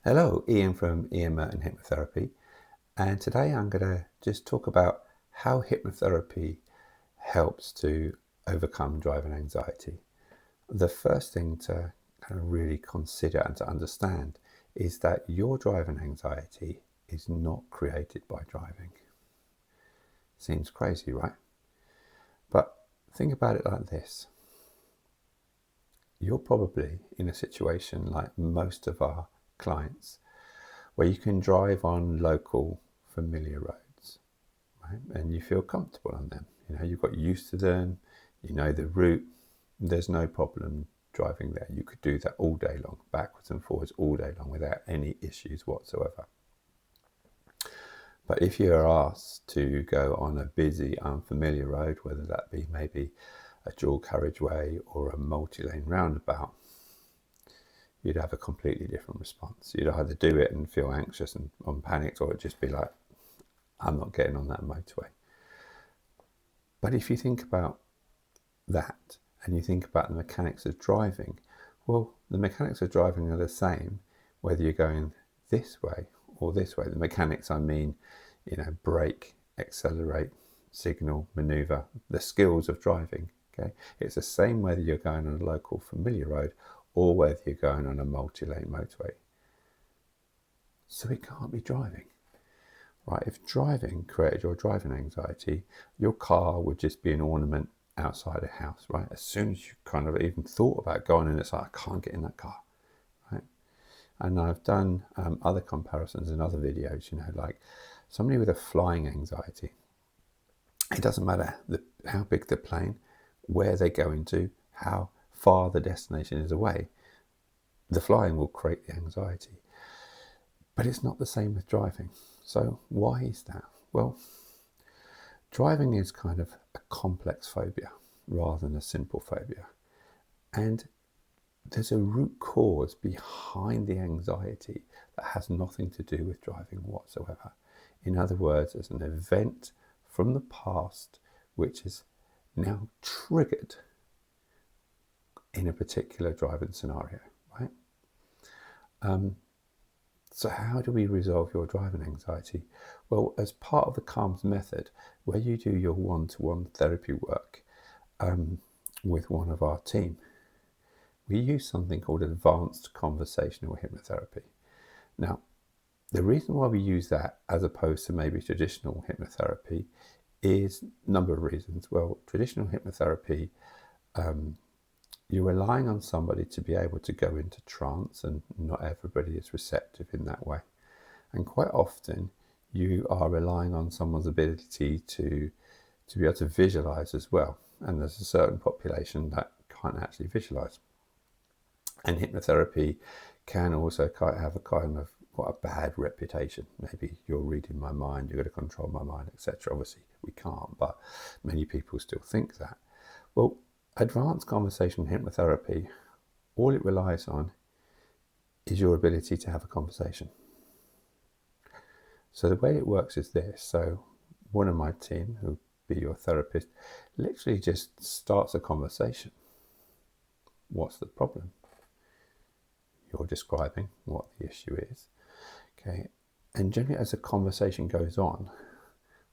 Hello, Ian from Ian Murton Hypnotherapy, and today I'm going to just talk about how hypnotherapy helps to overcome driving anxiety. The first thing to kind of really consider and to understand is that your driving anxiety is not created by driving. Seems crazy, right? But think about it like this. You're probably in a situation like most of our clients where you can drive on local familiar roads, right? And you feel comfortable on them. You've got used to them, you know the route, there's no problem driving there. You could do that all day long, backwards and forwards all day long without any issues whatsoever. But if you're asked to go on a busy, unfamiliar road, whether that be maybe a dual carriageway or a multi-lane roundabout, you'd have a completely different response. You'd either do it and feel anxious and panicked, or it'd just be like, I'm not getting on that motorway. But if you think about that and you think about the mechanics of driving, well, the mechanics of driving are the same whether you're going this way or this way. The mechanics, I mean, brake, accelerate, signal, maneuver, the skills of driving. Okay, it's the same whether you're going on a local familiar road or whether you're going on a multi-lane motorway. So it can't be driving, right? If driving created your driving anxiety, your car would just be an ornament outside a house, right? As soon as you kind of even thought about going in, it's like, I can't get in that car, right? And I've done other comparisons in other videos, like somebody with a flying anxiety. It doesn't matter how big the plane, where they go into, how far the destination is away, the flying will create the anxiety. But it's not the same with driving. So why is that? Well, driving is kind of a complex phobia rather than a simple phobia. And there's a root cause behind the anxiety that has nothing to do with driving whatsoever. In other words, there's an event from the past which is now triggered in a particular driving scenario, right? So how do we resolve your driving anxiety? Well, as part of the C.A.L.M.S method, where you do your one-to-one therapy work with one of our team, we use something called advanced conversational hypnotherapy. Now, the reason why we use that as opposed to maybe traditional hypnotherapy is a number of reasons. Well, traditional hypnotherapy, you're relying on somebody to be able to go into trance, and not everybody is receptive in that way. And quite often you are relying on someone's ability to be able to visualize as well. And there's a certain population that can't actually visualize. And hypnotherapy can also have a kind of quite a bad reputation. Maybe you're reading my mind, you're going to control my mind, etc. Obviously we can't, but many people still think that. Well, advanced conversational hypnotherapy, all it relies on is your ability to have a conversation. So the way it works is this. So one of my team, who'll be your therapist, literally just starts a conversation. What's the problem? You're describing what the issue is. Okay. And generally as the conversation goes on,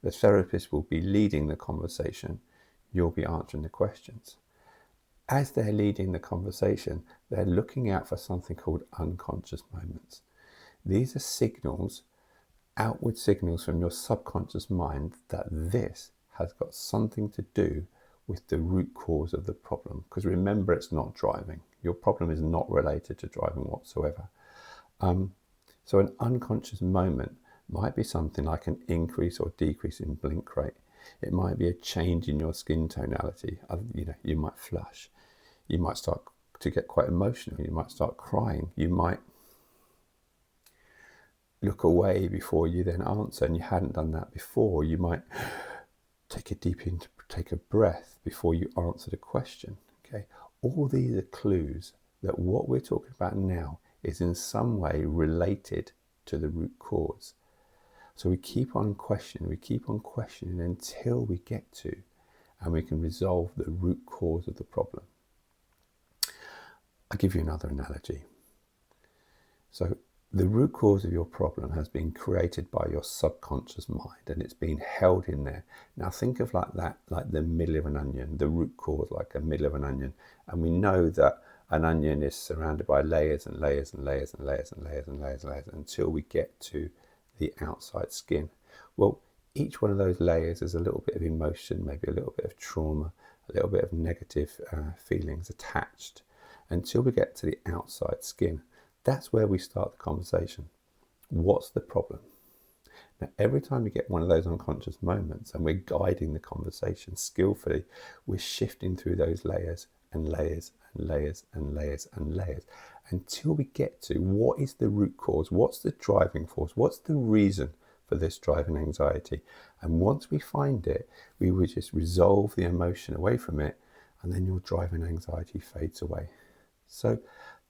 the therapist will be leading the conversation. You'll be answering the questions. As they're leading the conversation, they're looking out for something called unconscious moments. These are signals, outward signals from your subconscious mind that this has got something to do with the root cause of the problem. Because remember, it's not driving. Your problem is not related to driving whatsoever. So an unconscious moment might be something like an increase or decrease in blink rate. It might be a change in your skin tonality. You might flush. You might start to get quite emotional. You might start crying. You might look away before you then answer, and you hadn't done that before. You might take a breath before you answer the question. Okay, all these are clues that what we're talking about now is in some way related to the root cause. So we keep on questioning until we get to, and we can resolve the root cause of the problem. I'll give you another analogy. So The root cause of your problem has been created by your subconscious mind, and it's been held in there. Now think of that, like the middle of an onion, the root cause like a middle of an onion. And we know that an onion is surrounded by layers and layers and layers and layers and layers and layers and layers until we get to the outside skin. Well, each one of those layers is a little bit of emotion, maybe a little bit of trauma, a little bit of negative feelings attached until we get to the outside skin. That's where we start the conversation. What's the problem? Now, every time we get one of those unconscious moments and we're guiding the conversation skillfully, we're shifting through those layers and layers and layers and layers and layers until we get to what is the root cause, what's the driving force, what's the reason for this driving anxiety. And once we find it, we will just resolve the emotion away from it, and then your driving anxiety fades away. So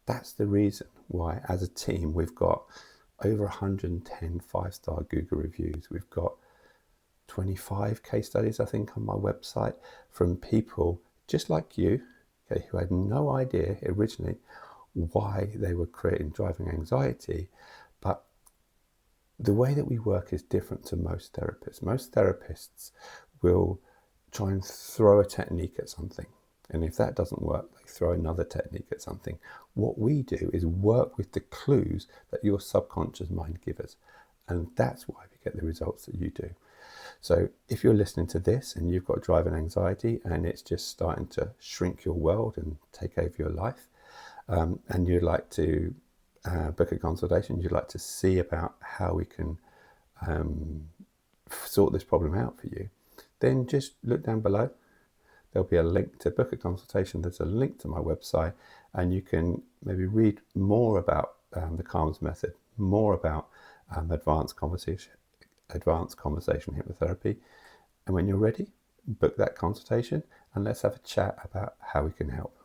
that's the reason why, as a team, we've got over 110 5-star Google reviews. We've got 25 case studies, I think, on my website from people just like you, okay, who had no idea originally why they were creating driving anxiety. But the way that we work is different to most therapists. Most therapists will try and throw a technique at something. And if that doesn't work, they throw another technique at something. What we do is work with the clues that your subconscious mind gives us. And that's why we get the results that you do. So if you're listening to this and you've got driving anxiety and it's just starting to shrink your world and take over your life, and you'd like to book a consultation, you'd like to see about how we can sort this problem out for you, then just look down below. There'll be a link to book a consultation. There's a link to my website, and you can maybe read more about the C.A.L.M.S method, more about advanced conversation hypnotherapy. And when you're ready, book that consultation and let's have a chat about how we can help.